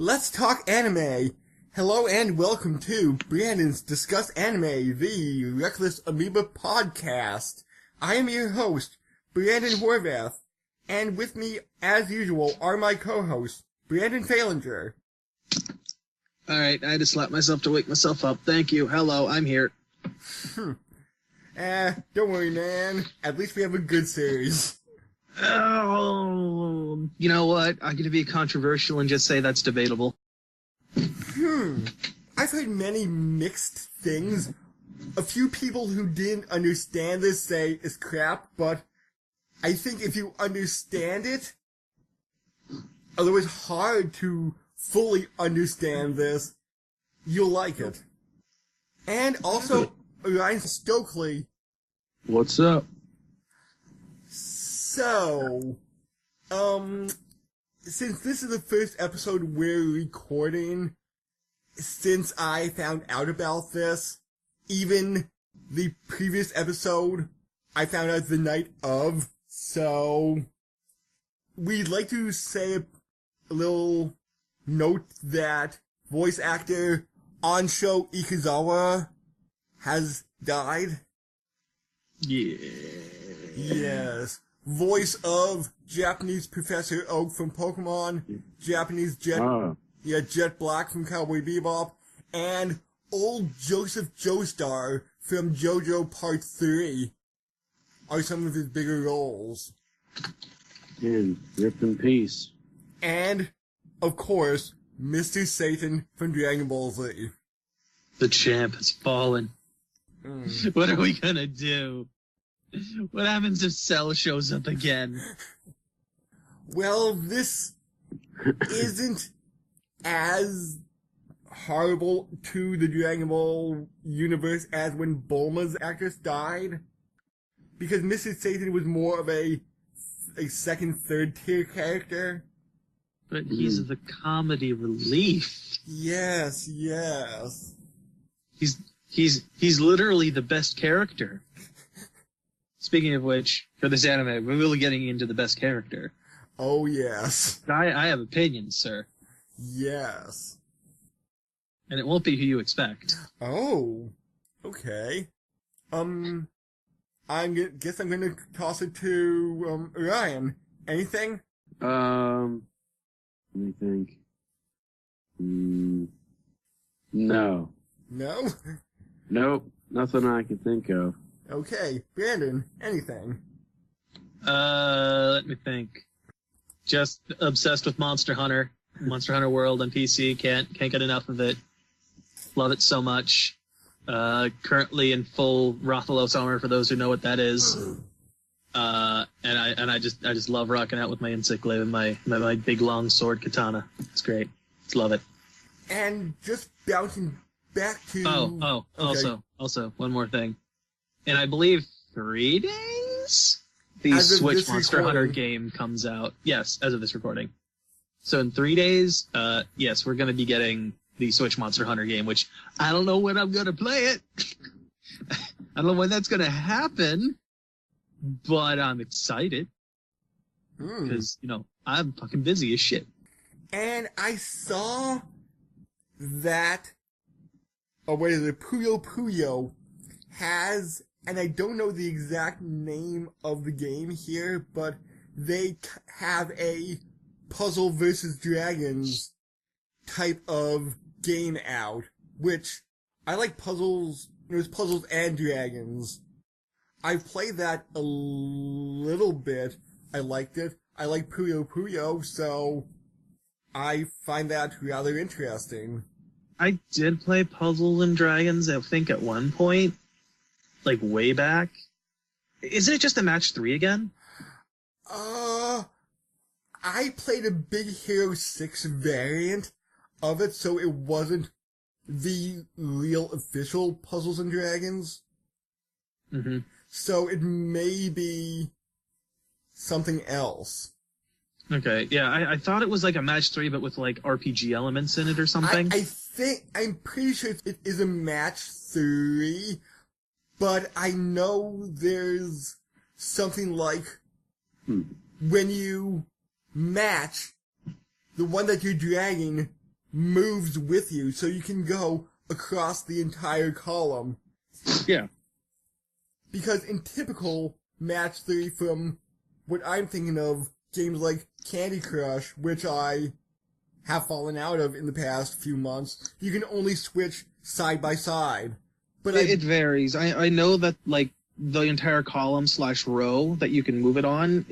Let's talk anime. Hello and welcome to Brandon's Discuss Anime, the Reckless Amoeba podcast. I am your host, Brandon Horvath, and with me, as usual, are my co-hosts, Brandon Falinger. Alright, I had to slap myself to wake myself up. Thank you. Hello, I'm here. Don't worry, man. At least we have a good series. Oh, you know what? I'm going to be controversial and just say that's debatable. I've heard many mixed things. A few people who didn't understand this say it's crap, but I think if you understand it, although it's hard to fully understand this, you'll like it. And also, Ryan Stokely. What's up? So, since this is the first episode we're recording, since I found out about this, even the previous episode, I found out the night of, so we'd like to say a little note that voice actor Ansho Ikuzawa has died. Yeah. Yes. Voice of Japanese Professor Oak from Pokemon, Japanese Jet Black from Cowboy Bebop, and old Joseph Joestar from JoJo Part 3 are some of his bigger roles. And rip in peace. And, of course, Mr. Satan from Dragon Ball Z. The champ has fallen. What are we gonna do? What happens if Cell shows up again? Well, this isn't as horrible to the Dragon Ball universe as when Bulma's actress died. Because Mr. Satan was more of a second, third tier character. But he's the comedy relief. Yes, yes. He's literally the best character. Speaking of which, for this anime, we're really getting into the best character. Oh, yes. I have opinions, sir. Yes. And it won't be who you expect. Oh, okay. Guess I'm gonna toss it to, Ryan. Anything? Let me think. No. No? Nope. Nothing I can think of. Okay. Brandon, anything? Let me think. Just obsessed with Monster Hunter World on PC. Can't get enough of it. Love it so much. Currently in full Rathalos armor for those who know what that is. And I just love rocking out with my insect glaive and my big long sword katana. It's great. Just love it. And just bouncing back to... Okay. Also, one more thing. And I believe 3 days? The As of Switch this Monster Hunter recording. game comes out. Yes, as of this recording. So in 3 days, yes, we're going to be getting the Switch Monster Hunter game, which I don't know when I'm going to play it. I don't know when that's going to happen, but I'm excited. Because, I'm fucking busy as shit. And I saw that... Oh, what is it? Puyo Puyo has... And I don't know the exact name of the game here, but they have a Puzzle vs. Dragons type of game out, which I like puzzles. There's puzzles and dragons. I've played that a little bit. I liked it. I like Puyo Puyo, so I find that rather interesting. I did play Puzzles and Dragons, I think, at one point. Like, way back. Isn't it just a match 3 again? I played a Big Hero 6 variant of it, so it wasn't the real official Puzzles and Dragons. Mm-hmm. So it may be something else. Okay, yeah, I thought it was like a match 3, but with like RPG elements in it or something. I'm pretty sure it is a match 3, but I know there's something like when you match the one that you're dragging moves with you, so you can go across the entire column. Yeah. Because in typical match 3 from what I'm thinking of, games like Candy Crush, which I have fallen out of in the past few months, you can only switch side by side. But It varies. I know that, like, the entire column / row that you can move it on,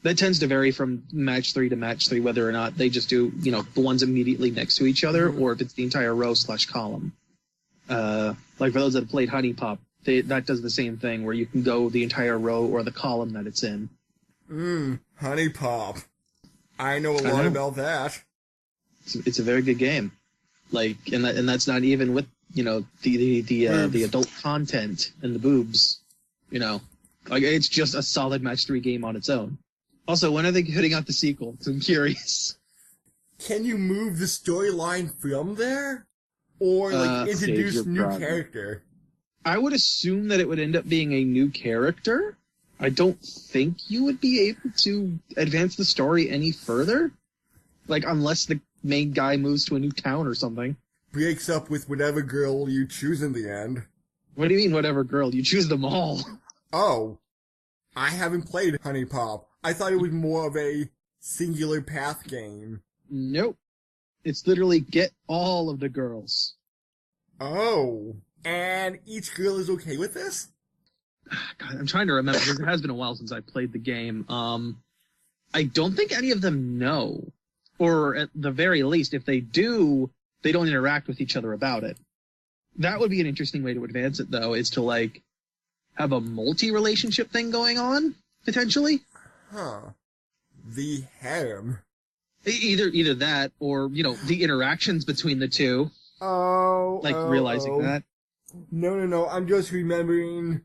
that tends to vary from match 3 to match 3, whether or not they just do, the ones immediately next to each other, or if it's the entire row / column. Like for those that have played Honey Pop, that does the same thing, where you can go the entire row or the column that it's in. Honey Pop. I know a lot about that. It's a very good game. Like, and that's not even with, the adult content and the boobs, Like, it's just a solid match 3 game on its own. Also, when are they putting out the sequel? 'Cause I'm curious. Can you move the storyline from there? Or, introduce new character? I would assume that it would end up being a new character. I don't think you would be able to advance the story any further. Like, unless the main guy moves to a new town or something. Breaks up with whatever girl you choose in the end. What do you mean, whatever girl? You choose them all. Oh. I haven't played Honey Pop. I thought it was more of a singular path game. Nope. It's literally get all of the girls. Oh. And each girl is okay with this? God, I'm trying to remember, because it has been a while since I played the game. I don't think any of them know. Or at the very least, if they do, they don't interact with each other about it. That would be an interesting way to advance it, though, is to, like, have a multi-relationship thing going on, potentially. Huh. The harem. Either that, or, the interactions between the two. Realizing that. No. I'm just remembering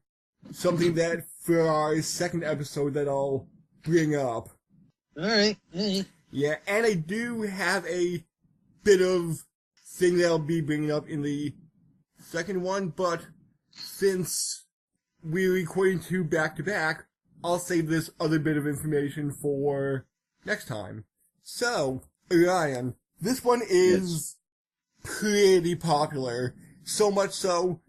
something that for our second episode that I'll bring up. Alright. Yeah, and I do have a bit of thing that I'll be bringing up in the second one, but since we're recording 2 back-to-back, I'll save this other bit of information for next time. So, Ryan, this one is pretty popular. So much so,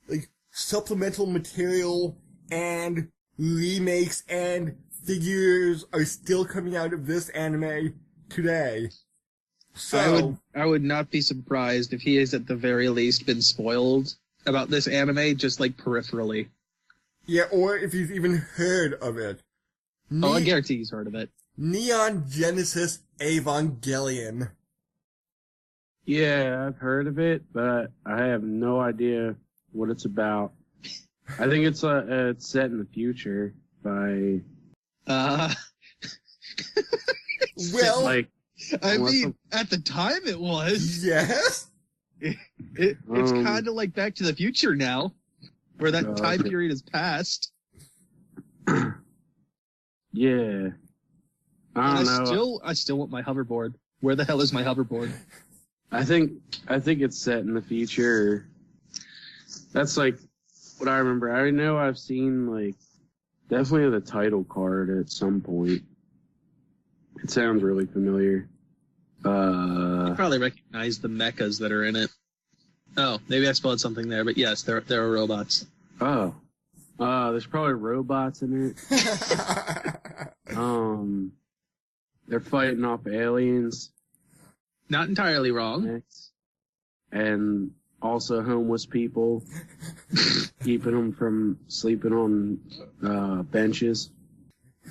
like, supplemental material and remakes and figures are still coming out of this anime today. So I would not be surprised if he has at the very least been spoiled about this anime, just like peripherally. Yeah, or if he's even heard of it. I guarantee he's heard of it. Neon Genesis Evangelion. Yeah, I've heard of it, but I have no idea what it's about. I think it's set in the future by... Well... like, I mean, at the time it was. Yes? It's kind of like Back to the Future now, where that time period has passed. Yeah. I don't know. I still want my hoverboard. Where the hell is my hoverboard? I think it's set in the future. That's like what I remember. I know I've seen like definitely the title card at some point. It sounds really familiar. You probably recognize the mechas that are in it. Oh, maybe I spelled something there, but yes, there are robots. Oh. There's probably robots in it. They're fighting off aliens. Not entirely wrong. And also homeless people, keeping them from sleeping on benches.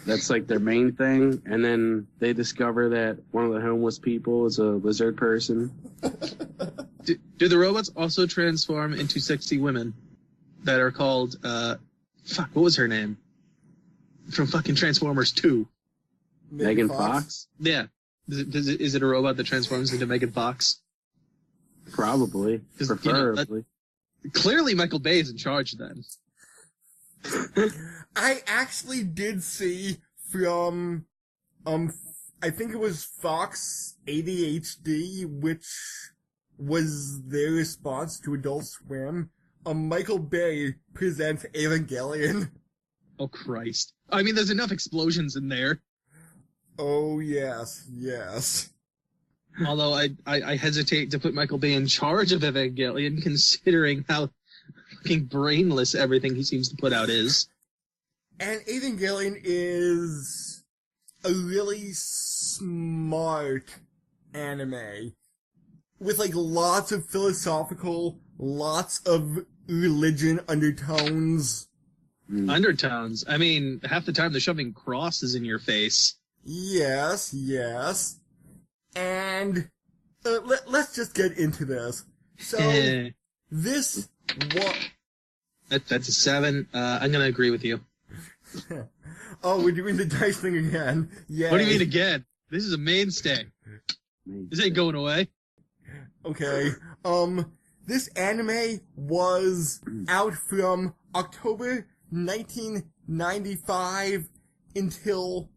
That's like their main thing. And then they discover that one of the homeless people is a lizard person. Do the robots also transform into sexy women that are called, what was her name? From fucking Transformers 2. Megan Fox? Yeah. Is it a robot that transforms into Megan Fox? Probably. Preferably. Clearly Michael Bay is in charge then. I actually did see from, I think it was Fox ADHD, which was their response to Adult Swim. Michael Bay presents Evangelion. Oh, Christ. I mean, there's enough explosions in there. Oh, yes, yes. Although I hesitate to put Michael Bay in charge of Evangelion, considering how fucking brainless everything he seems to put out is. And Evangelion is a really smart anime with like lots of philosophical, lots of religion undertones. Undertones? I mean, half the time they're shoving crosses in your face. Yes. And let's just get into this. So, this what? That's a 7. I'm gonna agree with you. Oh, we're doing the dice thing again. Yeah. What do you mean again? This is a mainstay. This ain't going away. Okay. This anime was out from October 1995 until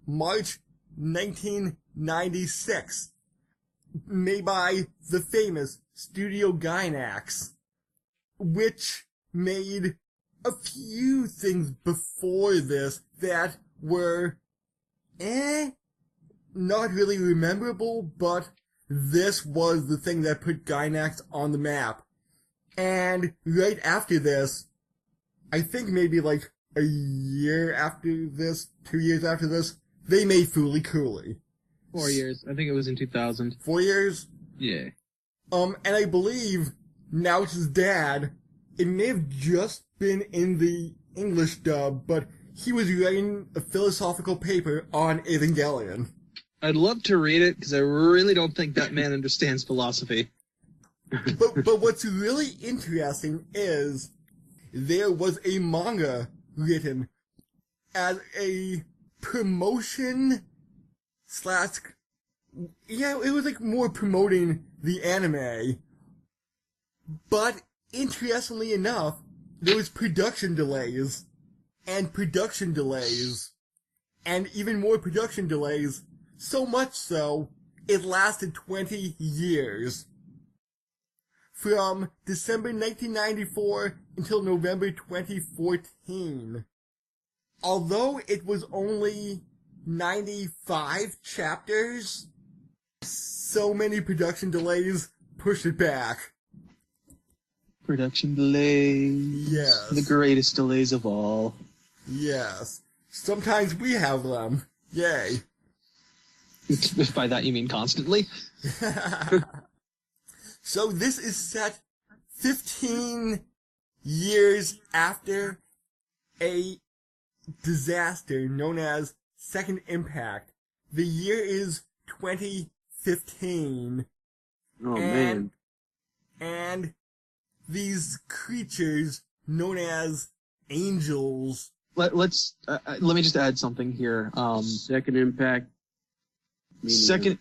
March 1996. Made by the famous Studio Gainax, which made a few things before this that were, not really memorable, but this was the thing that put Gainax on the map. And right after this, I think maybe like a year after this, 2 years after this, they made Fooly Cooly. 4 years. I think it was in 2000. 4 years? Yeah. And I believe Naoto's dad, it may have just been in the English dub, but he was writing a philosophical paper on Evangelion. I'd love to read it, because I really don't think that man understands philosophy. But what's really interesting is there was a manga written as a promotion / yeah, it was like more promoting the anime. But interestingly enough, there was production delays, and even more production delays, so much so, it lasted 20 years. From December 1994 until November 2014. Although it was only 95 chapters, so many production delays pushed it back. Production delays. Yes. The greatest delays of all. Yes. Sometimes we have them. Yay. If by that you mean constantly. So this is set 15 years after a disaster known as Second Impact. The year is 2015. Oh, man. And these creatures known as angels. Let me just add something here. Second Impact. With Second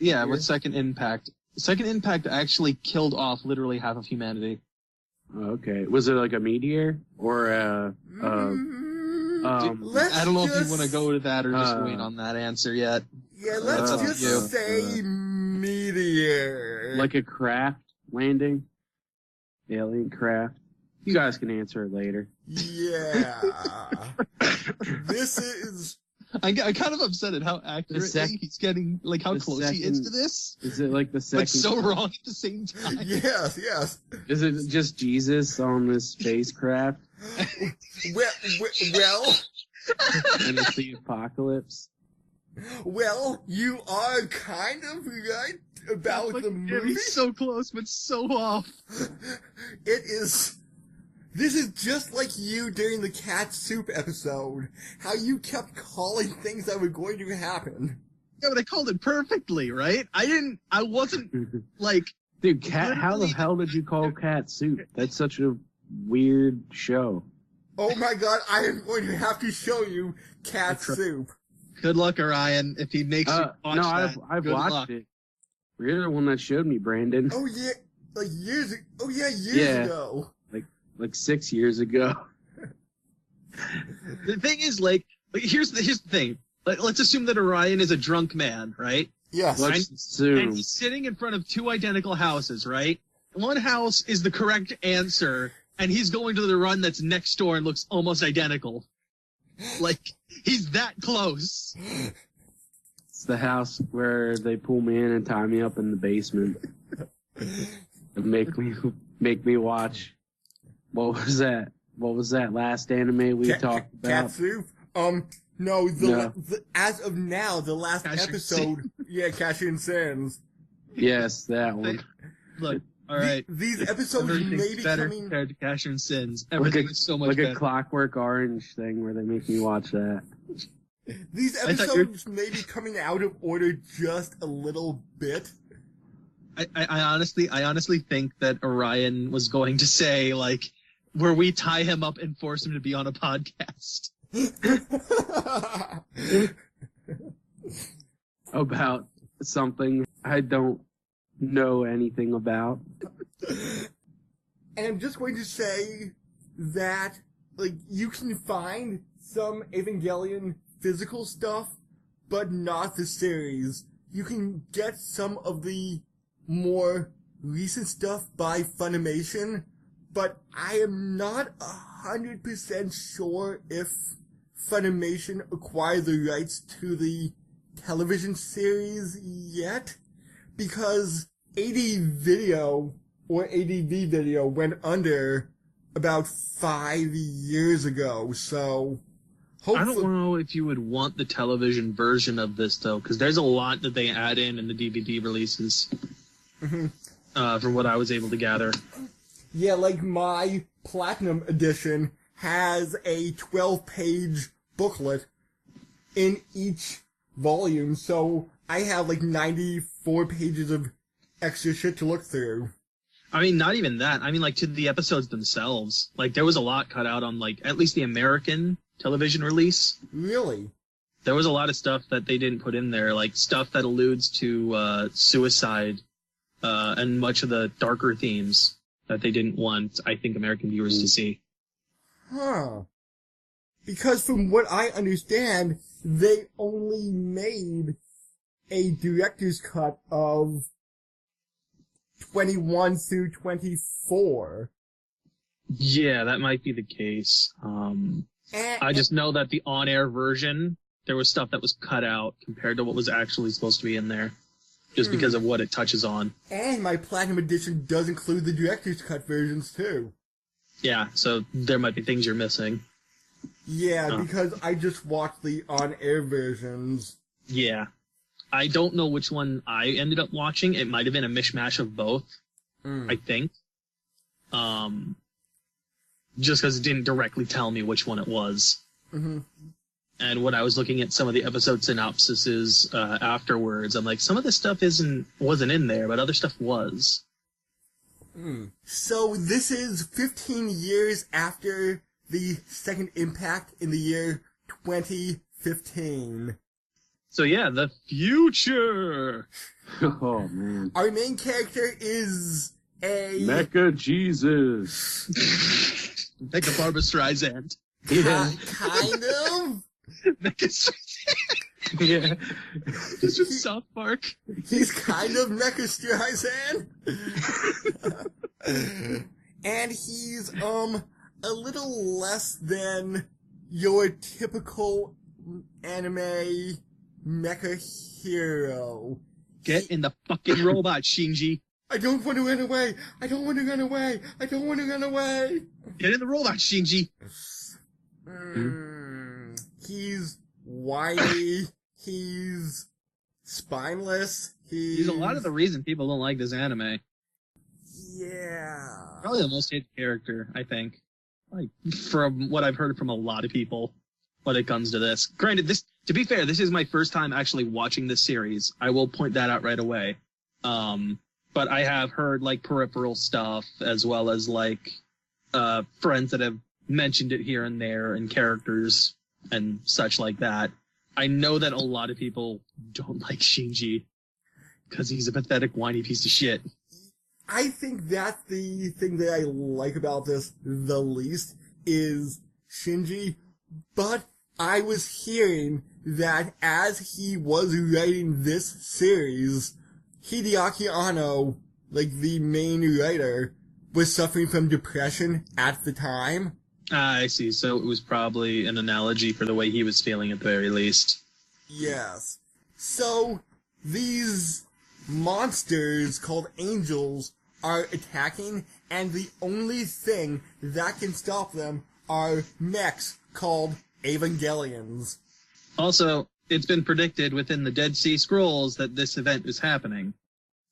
Impact. Second Impact actually killed off literally half of humanity. Okay. Was it like a meteor or a I don't know if you want to go to that or just wait on that answer yet. Yeah, let's just say meteor. Like a craft landing? Alien craft? You guys can answer it later. Yeah. This is... I'm kind of upset at how accurately he's getting, like how close he is to this. Is it like the second? But so wrong at the same time. Yes. Is it just Jesus on this spacecraft? Well, and it's the apocalypse? Well, you are kind of right about the movie. He's so close, but so off. It is... This is just like you during the cat soup episode. How you kept calling things that were going to happen. Yeah, but I called it perfectly, right? I wasn't, like... Dude, how the hell did you call Cat Soup? That's such a weird show. Oh my god, I am going to have to show you Cat Soup. Good luck, Orion, if he makes you watch that. No, I've watched it. You're the one that showed me, Brandon. Oh yeah, like years ago. Like 6 years ago. The thing is, like, here's the thing. Let's assume that Orion is a drunk man, right? Yes. Let's assume. And he's sitting in front of 2 identical houses, right? One house is the correct answer, and he's going to the run that's next door and looks almost identical. Like, he's that close. It's the house where they pull me in and tie me up in the basement. And make me watch. What was that? What was that last anime we talked about? Katsu? No, as of now, the last episode... Yeah, Cashin Sins. Yes, that one. Look, alright. These episodes may be better coming... compared to Cashin Sins. Everything is so much like better. a Clockwork Orange thing where they make me watch that. These episodes may be coming out of order just a little bit. I honestly think that Orion was going to say, like, where we tie him up and force him to be on a podcast. About something I don't know anything about. And I'm just going to say that, like, you can find some Evangelion physical stuff, but not the series. You can get some of the more recent stuff by Funimation, but I am not 100% sure if Funimation acquired the rights to the television series yet, because AD Video or ADV Video went under about 5 years ago, so hopefully... I don't know if you would want the television version of this, though, because there's a lot that they add in the DVD releases, from what I was able to gather. Yeah, like my Platinum Edition has a 12-page booklet in each volume, so I have like 94 pages of extra shit to look through. I mean, not even that. I mean, like, to the episodes themselves. Like, there was a lot cut out on, like, at least the American television release. Really? There was a lot of stuff that they didn't put in there, like stuff that alludes to suicide and much of the darker themes that they didn't want, I think, American viewers to see. Huh. Because from what I understand, they only made a director's cut of 21 through 24. Yeah, that might be the case. I just know that the on-air version, there was stuff that was cut out compared to what was actually supposed to be in there, just because of what it touches on. And my Platinum Edition does include the director's cut versions, too. Yeah, so there might be things you're missing. Yeah, because I just watched the on-air versions. Yeah. I don't know which one I ended up watching. It might have been a mishmash of both, I think. Just because it didn't directly tell me which one it was. Mm-hmm. And when I was looking at some of the episode synopsises afterwards, I'm like, some of this stuff wasn't in there, but other stuff was. So this is 15 years after the second impact in the year 2015. So yeah, the future! Oh, man. Our main character is a... Mecha Jesus. Mecha Barbra Streisand. Yeah. Kind of? Mecha Streisand. Yeah. This is South Park. He's kind of Mecha Streisand. And he's, a little less than your typical anime mecha hero. Get in the fucking robot, Shinji. I don't want to run away. I don't want to run away. I don't want to run away. Get in the robot, Shinji. He's whiny. He's spineless. He's a lot of the reason people don't like this anime. Yeah. Probably the most hated character, I think. Like, from what I've heard from a lot of people when it comes to this. Granted, to be fair, this is my first time actually watching this series. I will point that out right away. But I have heard, like, peripheral stuff, as well as, like, friends that have mentioned it here and there, and characters and such like that. I know that a lot of people don't like Shinji, because he's a pathetic, whiny piece of shit. I think that's the thing that I like about this the least, is Shinji, but I was hearing that as he was writing this series, Hideaki Anno, like the main writer, was suffering from depression at the time. I see. So it was probably an analogy for the way he was feeling at the very least. Yes. So, these monsters called angels are attacking, and the only thing that can stop them are mechs called Evangelions. Also, it's been predicted within the Dead Sea Scrolls that this event is happening.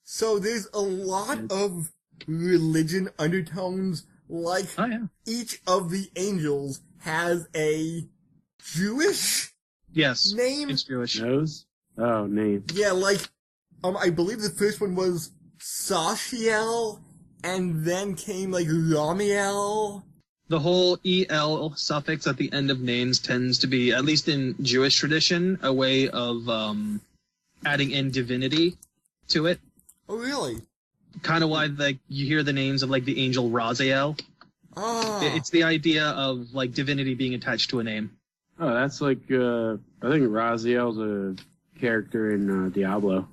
So there's a lot of religion undertones, like Oh, yeah. each of the angels has a Jewish Yes. name. It's Jewish. Nose? Oh, name. Yeah, like, I believe the first one was Sashiel, and then came, like, Ramiel. The whole EL suffix at the end of names tends to be, at least in Jewish tradition, a way of adding in divinity to it. Oh, really? Kind of why you hear the names of like the angel Raziel. Ah. It's the idea of like divinity being attached to a name. Oh, that's like, I think Raziel's a character in Diablo,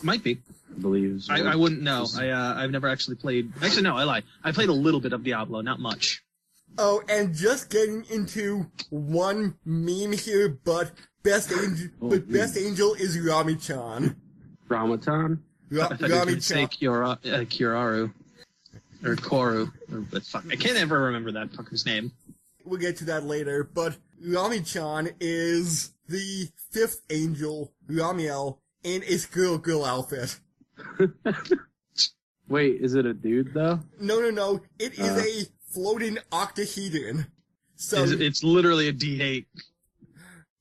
Might be. I believe. I wouldn't know. I've never actually played. Actually, no, I lied. I played a little bit of Diablo, not much. Oh, and just getting into one meme here, but best angel is Rami-chan. Ramatan? I thought you were going to say Rami-chan. Kyoraru. Or Koru. Fuck, I can't ever remember that fucker's name. We'll get to that later, but Rami-chan is the fifth angel, Ramiel, in a girl outfit. Wait, is it a dude, though? No. It is a floating octahedron. So It's literally a D8.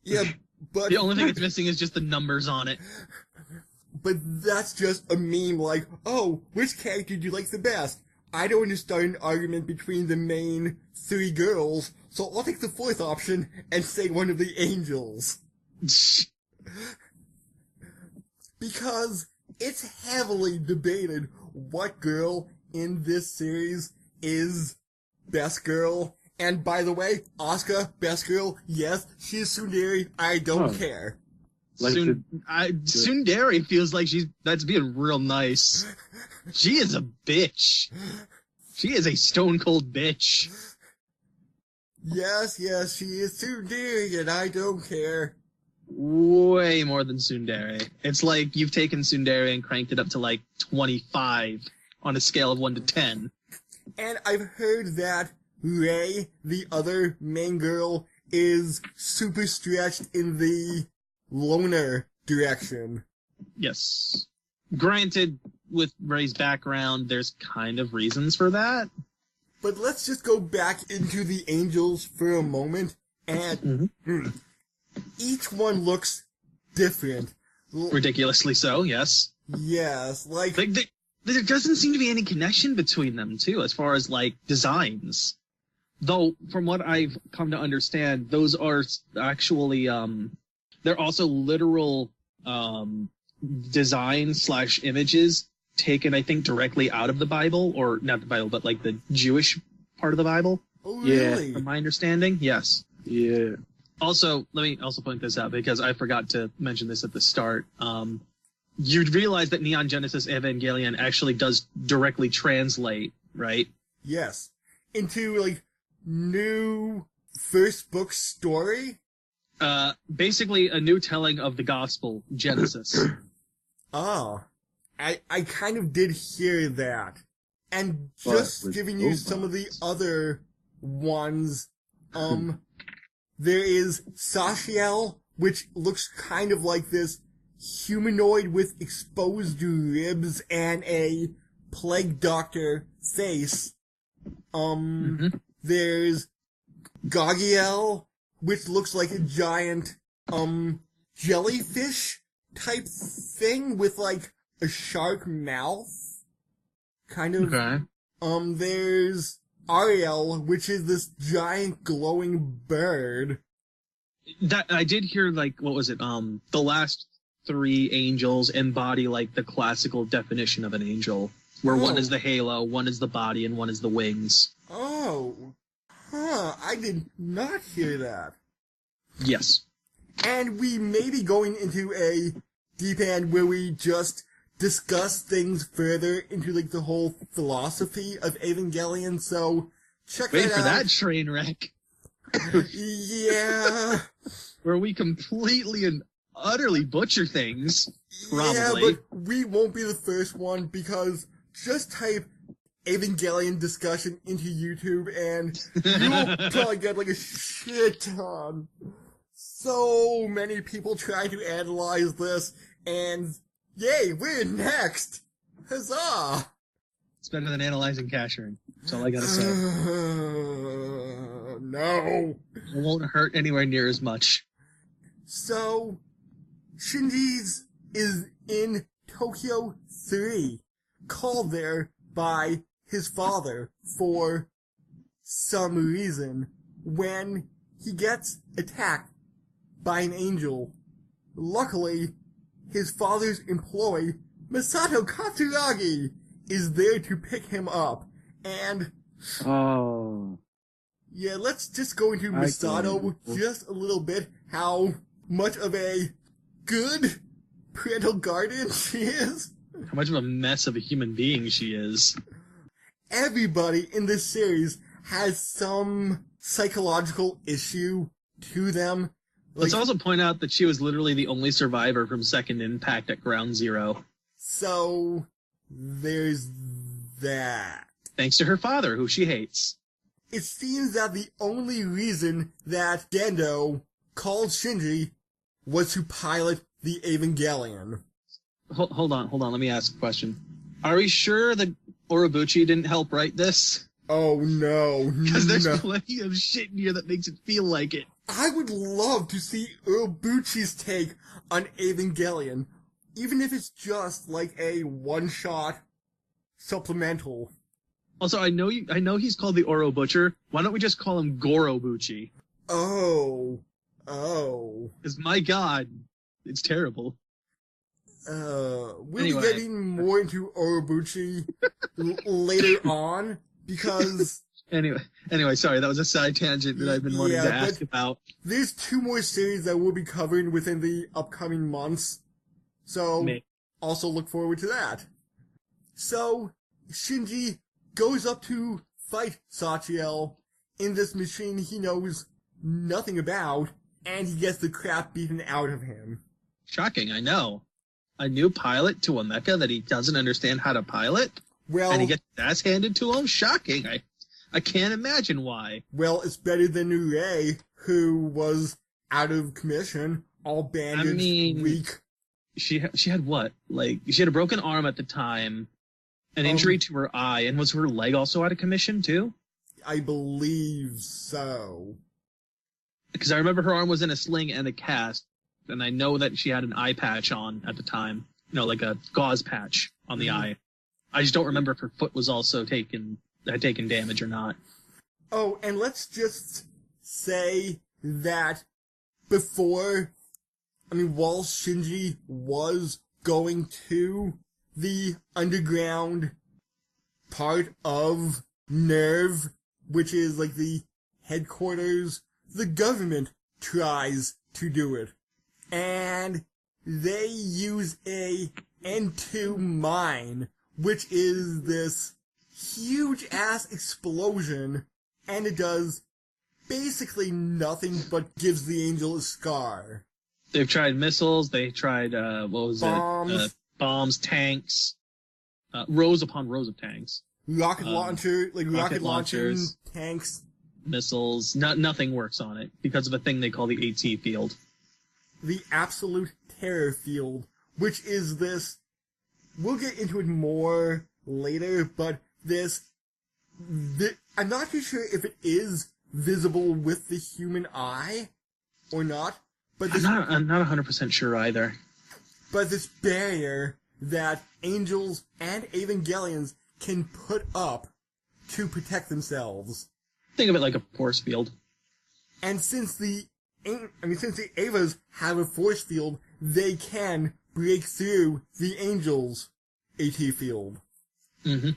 yeah, but The only thing it's missing is just the numbers on it. But that's just a meme like, oh, which character do you like the best? I don't want to start an argument between the main three girls, so I'll take the fourth option and say one of the angels. Because it's heavily debated what girl in this series is best girl. And by the way, Asuka, best girl, yes, she's tsundere, I don't care. Like Tsundere feels like that's being real nice. She is a bitch. She is a stone cold bitch. Yes, she is tsundere, and I don't care. Way more than Tsundere. It's like you've taken Tsundere and cranked it up to like 25 on a scale of 1 to 10. And I've heard that Rei, the other main girl, is super stretched in the loner direction. Yes. Granted, with Ray's background, there's kind of reasons for that. But let's just go back into the angels for a moment, and each one looks different. Ridiculously so, yes. Yes, like there doesn't seem to be any connection between them, too, as far as, like, designs. Though, from what I've come to understand, those are actually, they're also literal, designs / images taken, I think, directly out of the Bible, or not the Bible, but, like, the Jewish part of the Bible. Oh, really? From my understanding, yes. Yeah. Also, let me also point this out, because I forgot to mention this at the start. You'd realize that Neon Genesis Evangelion actually does directly translate, right? Yes. Into, like, new first book story? Basically a new telling of the gospel, Genesis. Ah. I kind of did hear that. And just giving you some of the other ones, there is Sashiel, which looks kind of like this humanoid with exposed ribs and a plague doctor face. There's Gagiel, which looks like a giant, jellyfish type thing with like a shark mouth. Kind of. Okay. There's Ariel, which is this giant glowing bird. That I did hear, like, what was it? The last 3 angels embody like the classical definition of an angel, where one is the halo, one is the body, and one is the wings. Oh. Huh, I did not hear that. Yes. And we may be going into a deep end where we just discuss things further into like the whole philosophy of Evangelion, so check that out. Wait for that train wreck. Yeah. Where we completely and utterly butcher things. Probably. Yeah, but we won't be the first one, because just type Evangelion discussion into YouTube and you'll probably get like a shit ton. So many people trying to analyze this, and yay, we're next! Huzzah! It's better than analyzing Casherin. That's all I gotta say. No. It won't hurt anywhere near as much. So, Shinji's is in Tokyo 3, called there by his father for some reason when he gets attacked by an angel. Luckily, his father's employee, Masato Katsuragi, is there to pick him up. And Oh. yeah, let's just go into Masato just a little bit, how much of a good parental guardian she is. How much of a mess of a human being she is. Everybody in this series has some psychological issue to them. Let's also point out that she was literally the only survivor from Second Impact at Ground Zero. So, there's that. Thanks to her father, who she hates. It seems that the only reason that Gendo called Shinji was to pilot the Evangelion. Hold on, let me ask a question. Are we sure that Orobuchi didn't help write this? Oh no, Because there's no. plenty of shit in here that makes it feel like it. I would love to see Urobuchi's take on Evangelion, even if it's just like a one-shot supplemental. Also, I know he's called the Oro Butcher. Why don't we just call him Gorobuchi? Oh. Because my god, it's terrible. We'll Anyway. be getting more into Orobuchi later on, because Anyway, sorry, that was a side tangent that I've been wanting to ask about. there's 2 more series that we'll be covering within the upcoming months, so also look forward to that. So, Shinji goes up to fight Sachiel in this machine he knows nothing about, and he gets the crap beaten out of him. Shocking, I know. A new pilot to a mecha that he doesn't understand how to pilot? Well, And he gets his ass handed to him? Shocking. I can't imagine why. well, it's better than Urei, who was out of commission, all bandaged, weak. She had what? Like, she had a broken arm at the time, an injury to her eye, and was her leg also out of commission too? I believe so. Because I remember her arm was in a sling and a cast, and I know that she had an eye patch on at the time. You know, like a gauze patch on the eye. I just don't remember if her foot was also had taken damage or not. Oh, and let's just say that while Shinji was going to the underground part of NERV, which is like the headquarters, the government tries to do it. And they use a N2 mine, which is this huge-ass explosion, and it does basically nothing but gives the angel a scar. They've tried missiles, they tried, Bombs. Bombs, tanks, rows upon rows of tanks. Rocket launchers, rocket launchers, tanks. Missiles, nothing works on it because of a thing they call the AT field. The absolute terror field, which is this, we'll get into it more later, but I'm not too sure if it is visible with the human eye or not, but I'm not 100% sure either. But this barrier that angels and Evangelions can put up to protect themselves. Think of it like a force field. And since the Avas have a force field, they can break through the angels' AT field. Mm-hmm.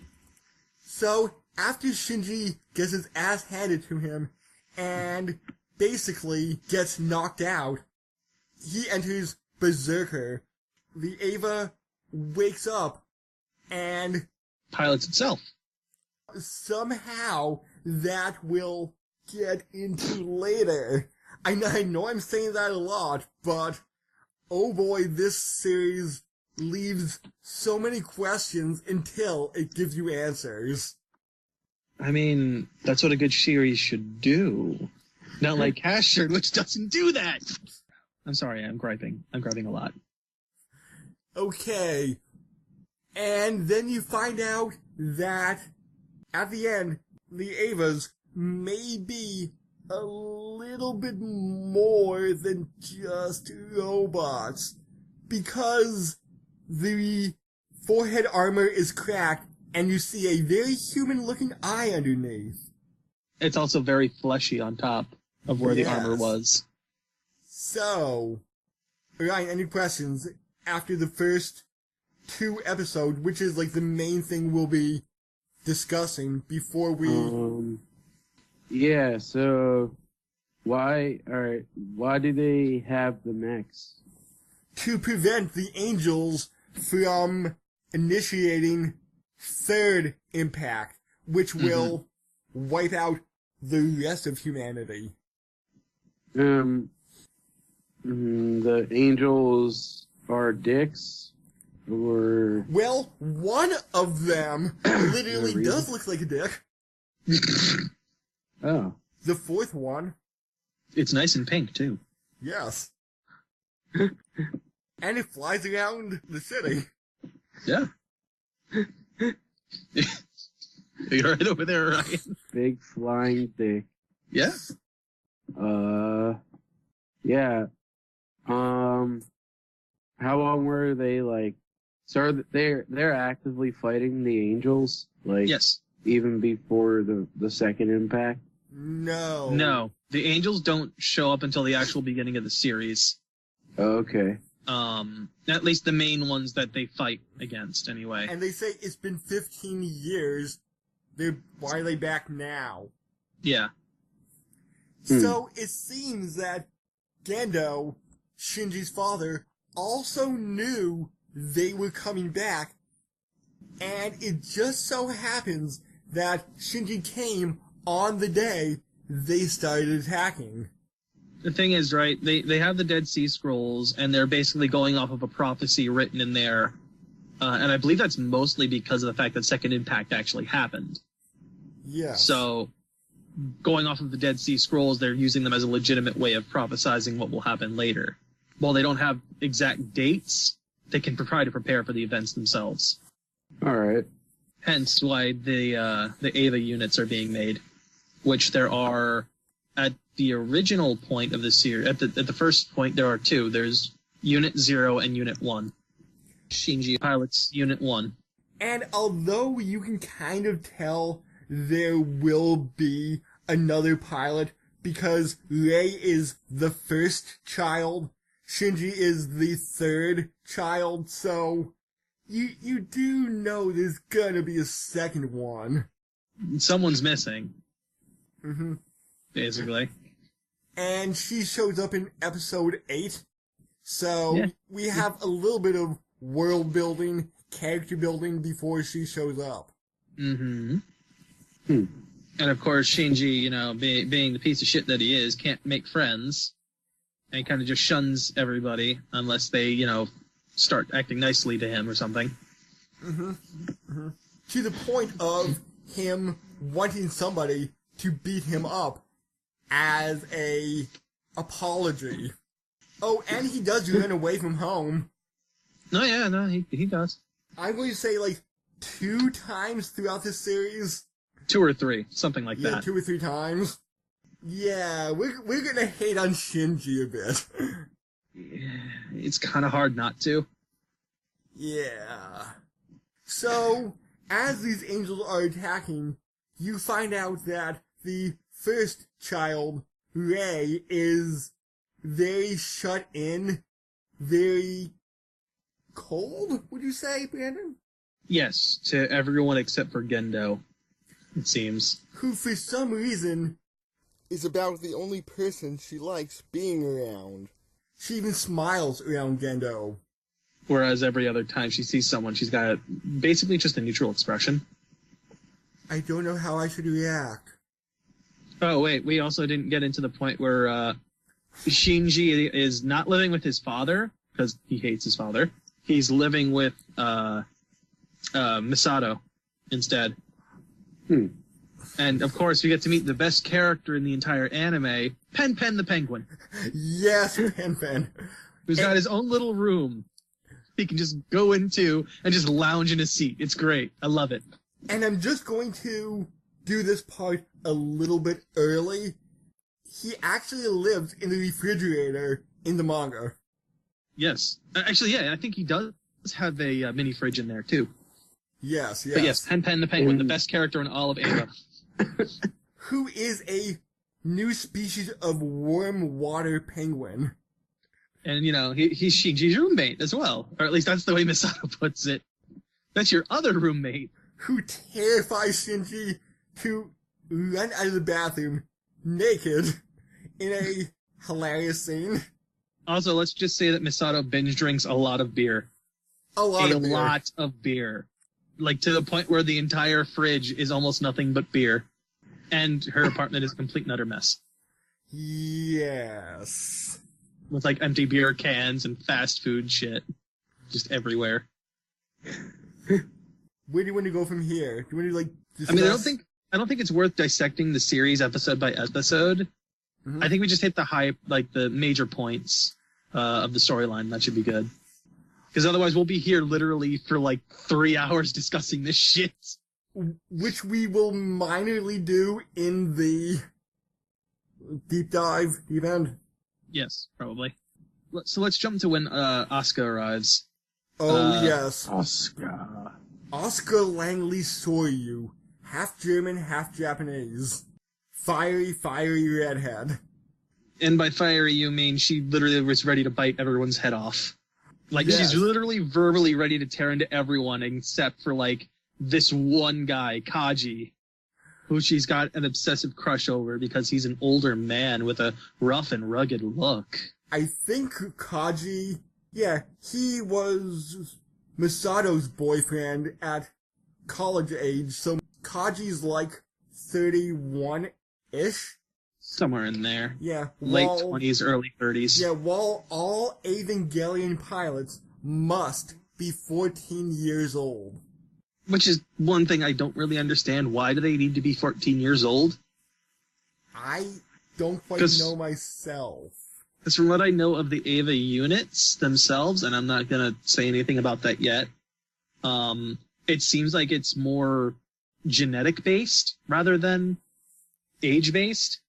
So, after Shinji gets his ass handed to him and basically gets knocked out, he enters Berserker. The Ava wakes up and Pilots itself. somehow that will get into later. I know I'm saying that a lot, but oh boy, this series leaves so many questions until it gives you answers. I mean, that's what a good series should do. Not like Cashard, which doesn't do that. I'm sorry, I'm griping. I'm griping a lot. Okay. And then you find out that at the end, the Avas may be a little bit more than just robots. Because the forehead armor is cracked and you see a very human-looking eye underneath. It's also very fleshy on top of where the armor was. So, Ryan, any questions after the first 2 episodes, which is like the main thing we'll be discussing before we... Yeah, so why do they have the mechs? To prevent the angels from initiating third impact, which will wipe out the rest of humanity. The angels are dicks, or... Well, one of them literally does look like a dick. Oh. The fourth one. It's nice and pink, too. Yes. And it flies around the city. Yeah. You're right over there, Ryan. Big flying dick. Yeah. Yeah. How long were they, like... So they're actively fighting the angels? Like, Yes. even before the second impact? No. No. The angels don't show up until the actual beginning of the series. Okay. At least the main ones that they fight against, anyway. And they say it's been 15 years. Why are they back now? Yeah. So it seems that Gendo, Shinji's father, also knew they were coming back. And it just so happens that Shinji came on the day they started attacking. The thing is, right, they have the Dead Sea Scrolls, and they're basically going off of a prophecy written in there. And I believe that's mostly because of the fact that Second Impact actually happened. Yeah. So, going off of the Dead Sea Scrolls, they're using them as a legitimate way of prophesizing what will happen later. While they don't have exact dates, they can try to prepare for the events themselves. Alright. Hence why the Ava units are being made, which there are at the original point of the series. At the first point, there are 2. There's Unit 0 and Unit 1. Shinji pilots Unit 1. And although you can kind of tell there will be another pilot because Rei is the first child, Shinji is the third child, so you do know there's gonna be a second one. Someone's missing. Mm-hmm. Basically. And she shows up in episode 8, so Yeah. we have a little bit of world building, character building before she shows up. Mm-hmm. And of course, Shinji, being the piece of shit that he is, can't make friends, and kind of just shuns everybody unless they, start acting nicely to him or something. Mm-hmm. Mm-hmm. To the point of him wanting somebody to beat him up as a apology. Oh, and he does run away from home. No, yeah, no, he does. I'm going to say, 2 times throughout this series. 2 or 3, something like Yeah, that. 2 or 3 times. Yeah, we're gonna hate on Shinji a bit. It's kind of hard not to. Yeah. So, as these angels are attacking, you find out that the first child, Rei, is very shut in, very cold, would you say, Brandon? Yes, to everyone except for Gendo, it seems. Who, for some reason, is about the only person she likes being around. She even smiles around Gendo. Whereas every other time she sees someone, she's got basically just a neutral expression. I don't know how I should react. Oh, wait, we also didn't get into the point where Shinji is not living with his father, because he hates his father. He's living with Misato instead. And of course, we get to meet the best character in the entire anime, Pen Pen the Penguin. Yes, Pen Pen. Who's got his own little room he can just go into and just lounge in his seat. It's great. I love it. And I'm just going to do this part a little bit early. He actually lives in the refrigerator in the manga. Yes. Actually, yeah, I think he does have a mini fridge in there, too. Yes. But yes, Pen Pen the Penguin, the best character in all of Ava. Who is a new species of warm water penguin. And, you know, he's Shinji's roommate as well. Or at least that's the way Misato puts it. That's your other roommate. Who terrifies Shinji to run out of the bathroom naked in a hilarious scene. Also, let's just say that Misato binge drinks a lot of beer. A lot of beer. Like, to the point where the entire fridge is almost nothing but beer. And her apartment is a complete and utter mess. Yes. With, like, empty beer cans and fast food shit. Just everywhere. Where do you want to go from here? Do you want to, like, discuss? I mean, I don't think it's worth dissecting the series episode by episode. Mm-hmm. I think we just hit the major points of the storyline. That should be good. Because otherwise we'll be here literally for like 3 hours discussing this shit. Which we will minorly do in the deep end. Yes, probably. So let's jump to when Asuka arrives. Oh, yes. Asuka Langley Soryu. Half German, half Japanese. Fiery redhead. And by fiery, you mean she literally was ready to bite everyone's head off. Like, yes. She's literally verbally ready to tear into everyone except for, like, this one guy, Kaji, who she's got an obsessive crush over because he's an older man with a rough and rugged look. I think Kaji, he was Misato's boyfriend at college age, so Kaji's like 31-ish? Somewhere in there. Yeah. Late 20s, early 30s. Yeah, while all Evangelion pilots must be 14 years old. Which is one thing I don't really understand. Why do they need to be 14 years old? I don't quite know myself. Because from what I know of the Eva units themselves, and I'm not going to say anything about that yet, it seems like it's more genetic-based rather than age-based.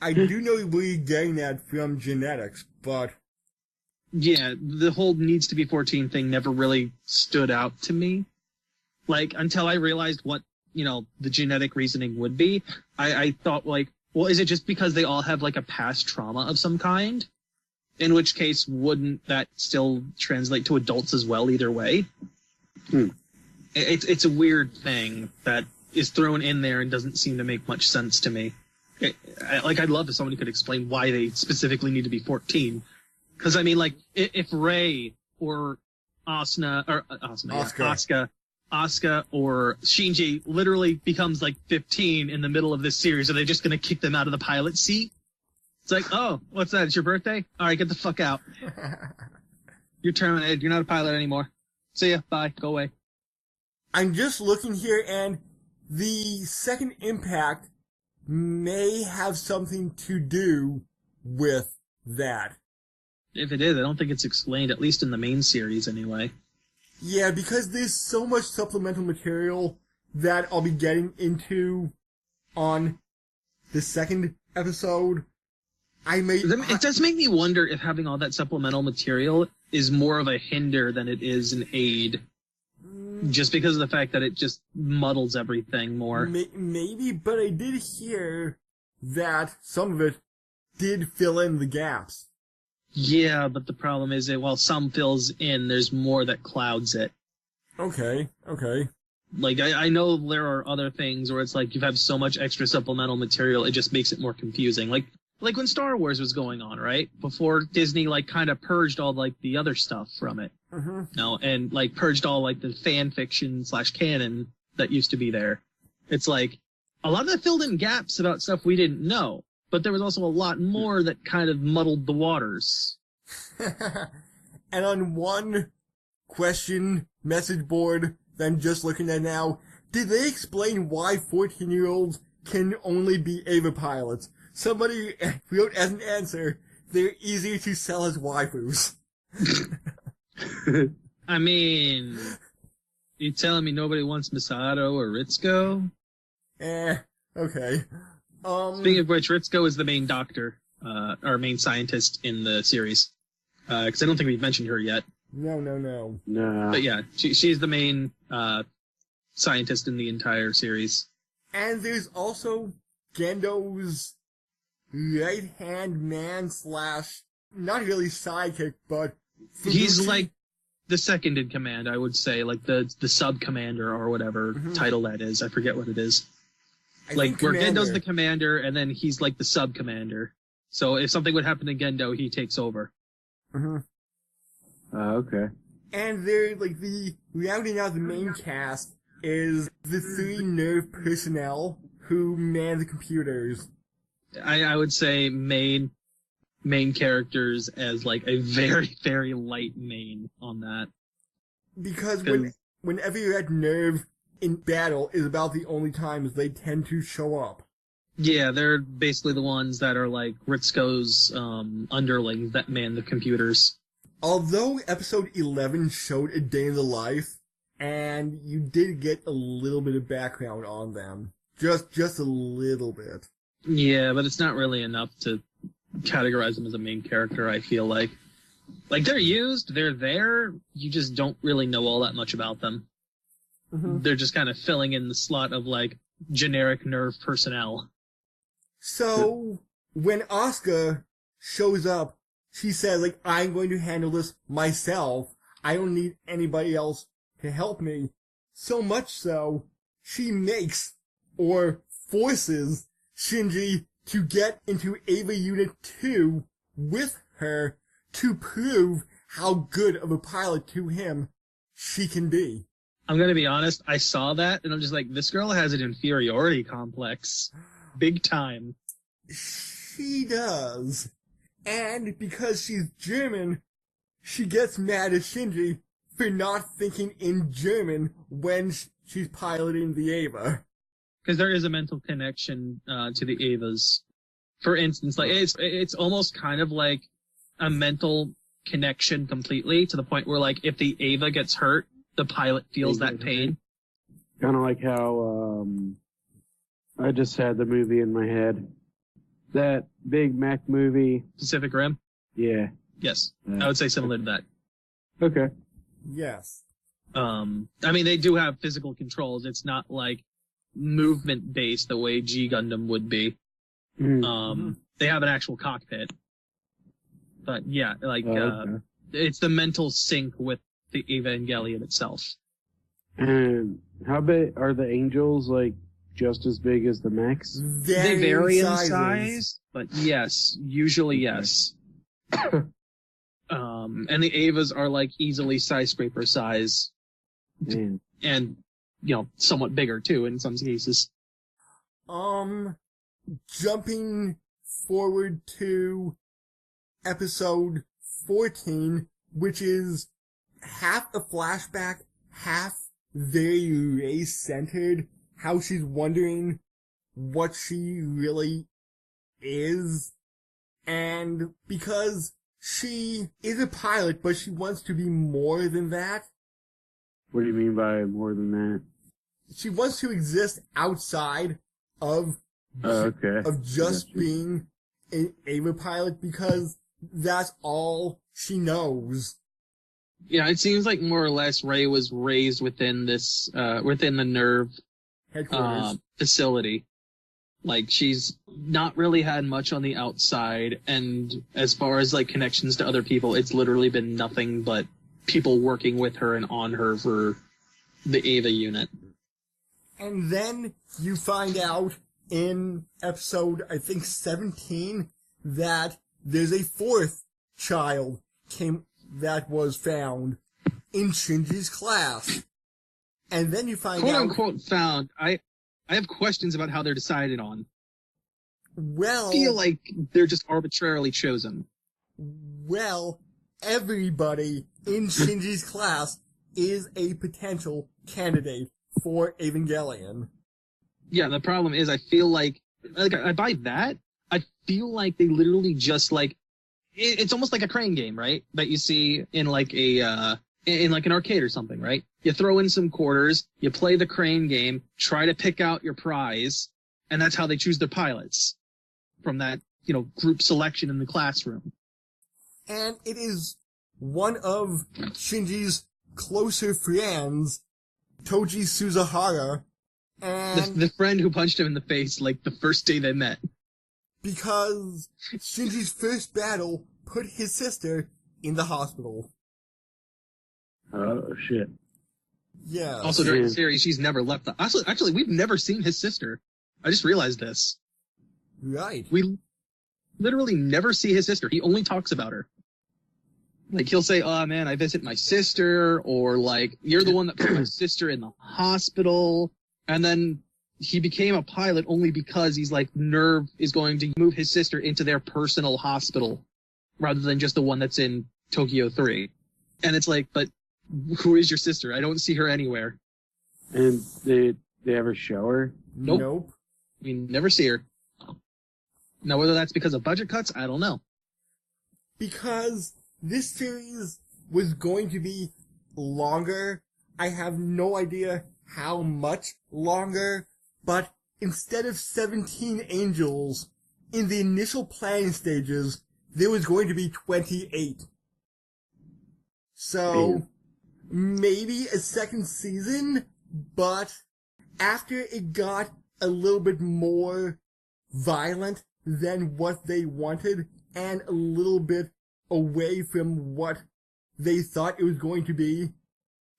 I do know we're getting that from genetics, but... Yeah, the whole needs to be 14 thing never really stood out to me. Like, until I realized what, the genetic reasoning would be, I thought, like, well, is it just because they all have, like, a past trauma of some kind? In which case, wouldn't that still translate to adults as well, either way? It's a weird thing that is thrown in there and doesn't seem to make much sense to me. I'd love if somebody could explain why they specifically need to be 14. Because, I mean, like, if Rei or Asuka or Shinji literally becomes, like, 15 in the middle of this series, are they just going to kick them out of the pilot seat? It's like, oh, what's that? It's your birthday? All right, get the fuck out. You're terminated. You're not a pilot anymore. See ya. Bye. Go away. I'm just looking here, and the second impact may have something to do with that. If it is, I don't think it's explained, at least in the main series anyway. Yeah, because there's so much supplemental material that I'll be getting into on the second episode. It does make me wonder if having all that supplemental material is more of a hinder than it is an aid. Just because of the fact that it just muddles everything more. Maybe, but I did hear that some of it did fill in the gaps. Yeah, but the problem is that while some fills in, there's more that clouds it. Okay. Like, I know there are other things where it's like you have so much extra supplemental material, it just makes it more confusing. Like when Star Wars was going on, right? Before Disney, like, kind of purged all, like, the other stuff from it. Mm-hmm. And, like, purged all, like, the fan fiction / canon that used to be there. It's like, a lot of that filled in gaps about stuff we didn't know. But there was also a lot more that kind of muddled the waters. And on one question message board that I'm just looking at now, did they explain why 14-year-olds can only be Ava pilots? Somebody wrote as an answer, they're easier to sell as waifus. I mean, you telling me nobody wants Misato or Ritsuko? Okay. Speaking of which, Ritsuko is the main doctor, or main scientist in the series. Because I don't think we've mentioned her yet. No. No. But yeah, she's the main scientist in the entire series. And there's also Gendo's right-hand man / not really sidekick, but He's Fubuki. like the second in command, I would say, like the sub-commander or whatever title that is. I forget what it is. I Like, think where commander. Gendo's the commander, and then he's like the sub-commander. So if something would happen to Gendo, he takes over. Okay. And they're, like, the rounding out the main cast is the 3 nerve personnel who man the computers. I would say main characters as like a very, very light main on that. Because Cause- whenever you're at nerve in battle is about the only times they tend to show up. Yeah, they're basically the ones that are like Ritsuko's underlings that man the computers. Although episode 11 showed a day in the life, and you did get a little bit of background on them. Just a little bit. Yeah, but it's not really enough to categorize them as a main character, I feel like. Like, they're used, they're there, you just don't really know all that much about them. They're just kind of filling in the slot of, like, generic nerve personnel. So, when Asuka shows up, she says, like, I'm going to handle this myself. I don't need anybody else to help me. So much so, she makes, or forces, Shinji to get into Ava Unit 2 with her to prove how good of a pilot to him she can be. I'm gonna be honest, I saw that, and I'm just like, this girl has an inferiority complex. Big time. She does. And because she's German, she gets mad at Shinji for not thinking in German when she's piloting the Ava. Because there is a mental connection to the Avas. For instance, like it's almost kind of like a mental connection completely, to the point where, like, if the Ava gets hurt, the pilot feels that pain. Kind of like how I just had the movie in my head. That Big Mac movie. Pacific Rim? Yeah. Yes. I would say similar to that. Okay. Yes. I mean, they do have physical controls. It's not like movement based the way G Gundam would be. They have an actual cockpit. But yeah, like, okay. it's the mental sync with the Evangelion itself. And how big are the angels, like, just as big as the mechs? They vary in size, but yes, usually yes. And the Avas are like easily skyscraper size, Man. and somewhat bigger too in some cases. Jumping forward to episode 14, which is half a flashback, half very race-centered, how she's wondering what she really is. And because she is a pilot, but she wants to be more than that. What do you mean by more than that? She wants to exist outside of Okay. of just being an Ava pilot, because that's all she knows. Yeah, it seems like more or less Rei was raised within this, within the nerve Headquarters. facility. Like, she's not really had much on the outside, and as far as, like, connections to other people, it's literally been nothing but people working with her and on her for the Ava unit. And then you find out in episode, I think, 17, that there's a 4th child that was found in Shinji's class. And then you find Quote out... unquote found. I have questions about how they're decided on. Well... I feel like they're just arbitrarily chosen. well, everybody in Shinji's class is a potential candidate for Evangelion. Yeah, the problem is I feel like I buy that. I feel like they literally just like it's almost like a crane game, right? That you see in like in like an arcade or something, right? You throw in some quarters, you play the crane game, try to pick out your prize, and that's how they choose their pilots from that, group selection in the classroom. And it is one of Shinji's closer friends, Toji Suzahara, and The friend who punched him in the face like the first day they met. because Shinji's first battle put his sister in the hospital. Oh, shit. Yeah. Also during the series, she's never left the... Actually, we've never seen his sister. I just realized this. Right. We literally never see his sister. He only talks about her. Like, he'll say, oh, man, I visit my sister, or, like, you're the one that put my sister in the hospital. And then he became a pilot only because he's like, Nerve is going to move his sister into their personal hospital rather than just the one that's in Tokyo 3. And it's like, but who is your sister? I don't see her anywhere. And they ever show her? Nope. We never see her. Now, whether that's because of budget cuts, I don't know. Because this series was going to be longer. I have no idea how much longer, but instead of 17 angels, in the initial planning stages, there was going to be 28. So, maybe a second season, but after it got a little bit more violent than what they wanted, and a little bit away from what they thought it was going to be,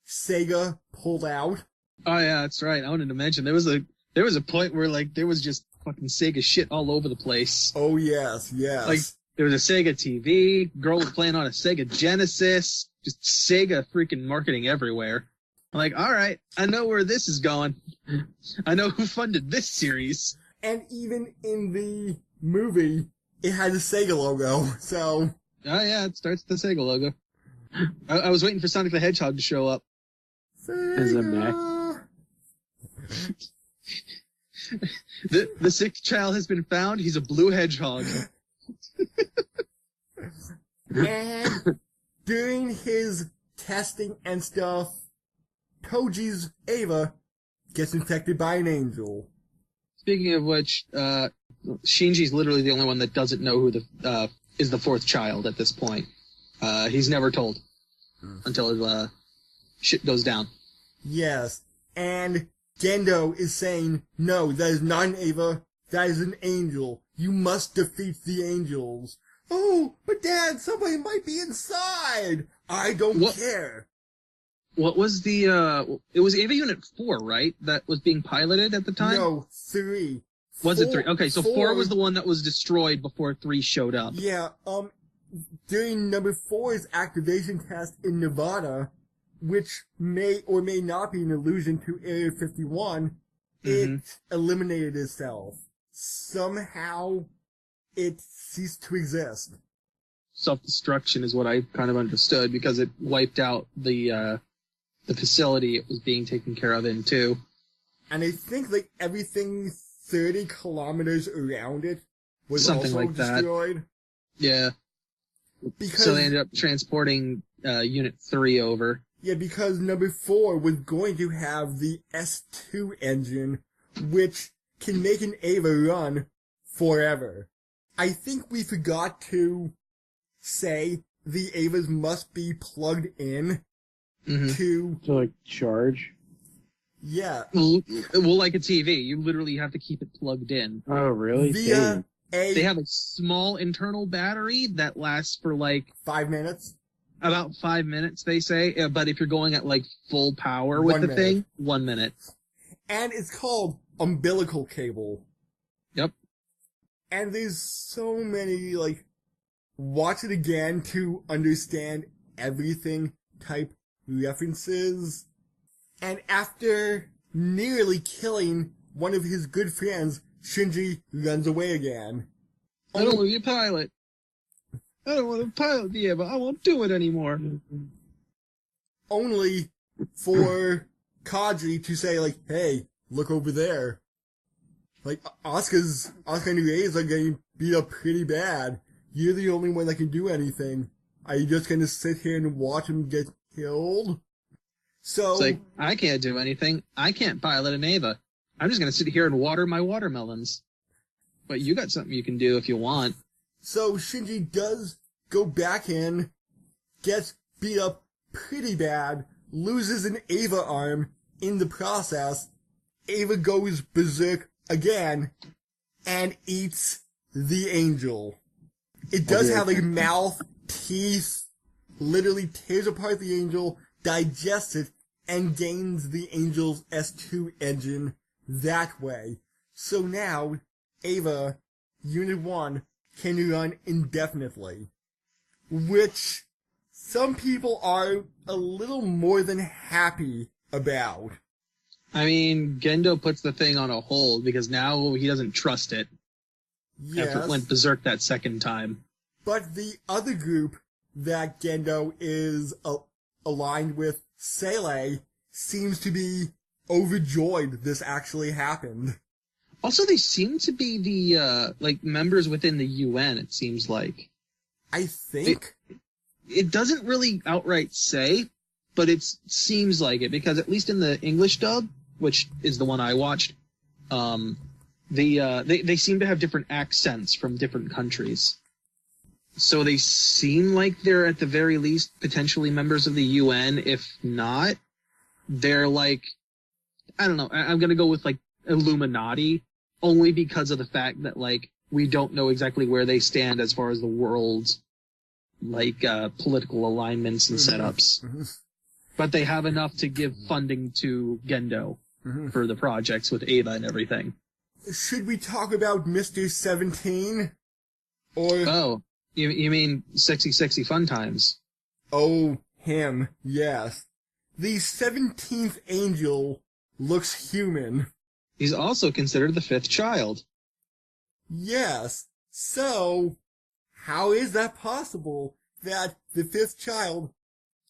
Sega pulled out. Oh yeah, that's right. I wanted to mention there was a point where like there was just fucking Sega shit all over the place. Oh yes, yes. Like there was a Sega TV, girl was playing on a Sega Genesis, just Sega freaking marketing everywhere. I'm like, all right, I know where this is going. I know who funded this series. And even in the movie, it had the Sega logo, so... Oh yeah, it starts with the Sega logo. I was waiting for Sonic the Hedgehog to show up. As a mech. The sixth child has been found. He's a blue hedgehog. And during his testing and stuff, Toji's Ava gets infected by an angel. Speaking of which, Shinji's literally the only one that doesn't know who is the fourth child at this point. He's never told until shit goes down. Yes, and Gendo is saying, no, that is not an Ava, that is an angel. You must defeat the angels. Oh, but Dad, somebody might be inside. I don't care. What was it was Ava Unit 4, right? That was being piloted at the time? No, 3. Was it 3? Okay, so 4 was the one that was destroyed before 3 showed up. Yeah, during number 4's activation test in Nevada, which may or may not be an allusion to Area 51, it eliminated itself. Somehow, it ceased to exist. Self-destruction is what I kind of understood, because it wiped out the facility it was being taken care of in, too. And I think, like, everything 30 kilometers around it was something also like destroyed. That. Yeah. Because, so they ended up transporting Unit 3 over. Yeah, because number 4 was going to have the S2 engine, which can make an Ava run forever. I think we forgot to say the Avas must be plugged in to like charge. Yeah. Well, like a TV, you literally have to keep it plugged in. Oh, really? Via They have a small internal battery that lasts for like 5 minutes. About 5 minutes, they say. But if you're going at like full power with the thing, 1 minute. And it's called umbilical cable. Yep. And there's so many, like, watch it again to understand everything type references. And after nearly killing one of his good friends, Shinji runs away again. I don't want to be a pilot. I don't want to pilot the Eva. I won't do it anymore. Only for Kaji to say, like, hey, look over there. Like, Asuka and Rei are getting beat up pretty bad. You're the only one that can do anything. Are you just gonna sit here and watch him get killed? So... It's like, I can't do anything. I can't pilot an Eva. I'm just gonna sit here and water my watermelons. But you got something you can do if you want. So Shinji does go back in, gets beat up pretty bad, loses an Eva arm in the process. Eva goes berserk again and eats the angel. It does have like mouth, teeth, literally tears apart the angel, digests it, and gains the angel's S2 engine that way. So now, Eva, Unit 1, can run indefinitely. Which some people are a little more than happy about. I mean, Gendo puts the thing on a hold because now he doesn't trust it. Yes. After it went berserk that second time. But the other group that Gendo is aligned with, Sele, seems to be overjoyed this actually happened. Also, they seem to be the, members within the UN, it seems like. I think? It doesn't really outright say, but it seems like it, because at least in the English dub, which is the one I watched, they seem to have different accents from different countries. So they seem like they're at the very least potentially members of the UN. If not, they're like, I don't know, I'm gonna go with like Illuminati, only because of the fact that like we don't know exactly where they stand as far as the world's like political alignments and setups. Mm-hmm. But they have enough to give funding to Gendo for the projects with Eva and everything. Should we talk about Mr. 17? Or... Oh, you mean Sexy Sexy Fun Times? Oh, him, yes. The 17th angel looks human. He's also considered the fifth child. Yes. So, how is that possible that the fifth child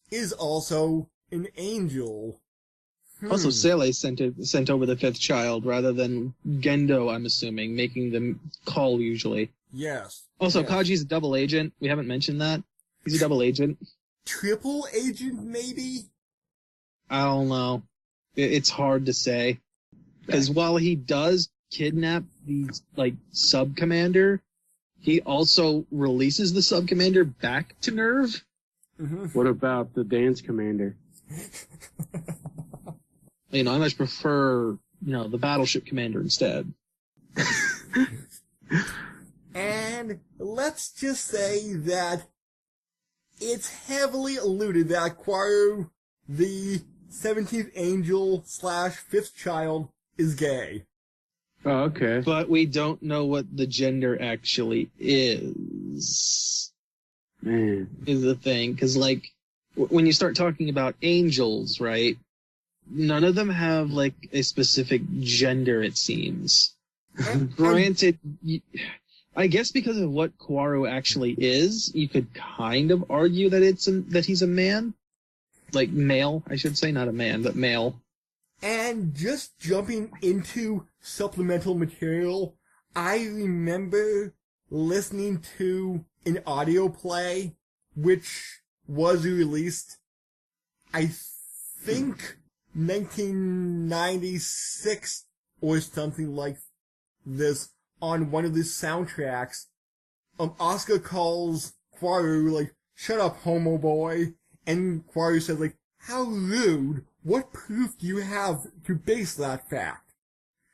is also an angel? Also, Sele sent over the fifth child rather than Gendo, I'm assuming, making them call usually. Yes. Also, yes. Kaji's a double agent. We haven't mentioned that. He's a double agent. Triple agent, maybe? I don't know. It's hard to say. Because while he does kidnap the, sub-commander, he also releases the sub-commander back to Nerve. Mm-hmm. What about the dance commander? I much prefer, the battleship commander instead. And let's just say that it's heavily alluded that Quaru, the 17th angel / 5th child, is gay. Oh, okay. But we don't know what the gender actually is. Man. Is the thing. Because, when you start talking about angels, right, none of them have, a specific gender, it seems. Granted, I guess because of what Quaru actually is, you could kind of argue that that he's a man. Male, I should say, not a man, but male. And just jumping into supplemental material, I remember listening to an audio play, which was released, I think, 1996 or something like this, on one of the soundtracks. Asuka calls Quaru, shut up, homo boy. And Quaru says, how rude. What proof do you have to base that fact?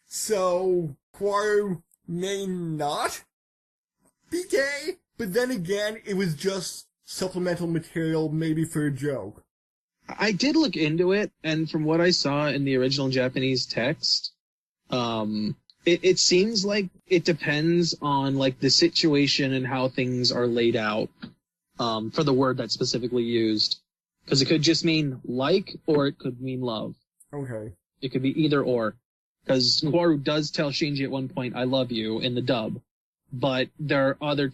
So, Quaru may not be gay, but then again, it was just supplemental material, maybe for a joke. I did look into it, and from what I saw in the original Japanese text, it seems like it depends on, the situation and how things are laid out, for the word that's specifically used. Because it could just mean or it could mean love. Okay. It could be either or. Because Quaru does tell Shinji at one point, I love you, in the dub. But there are other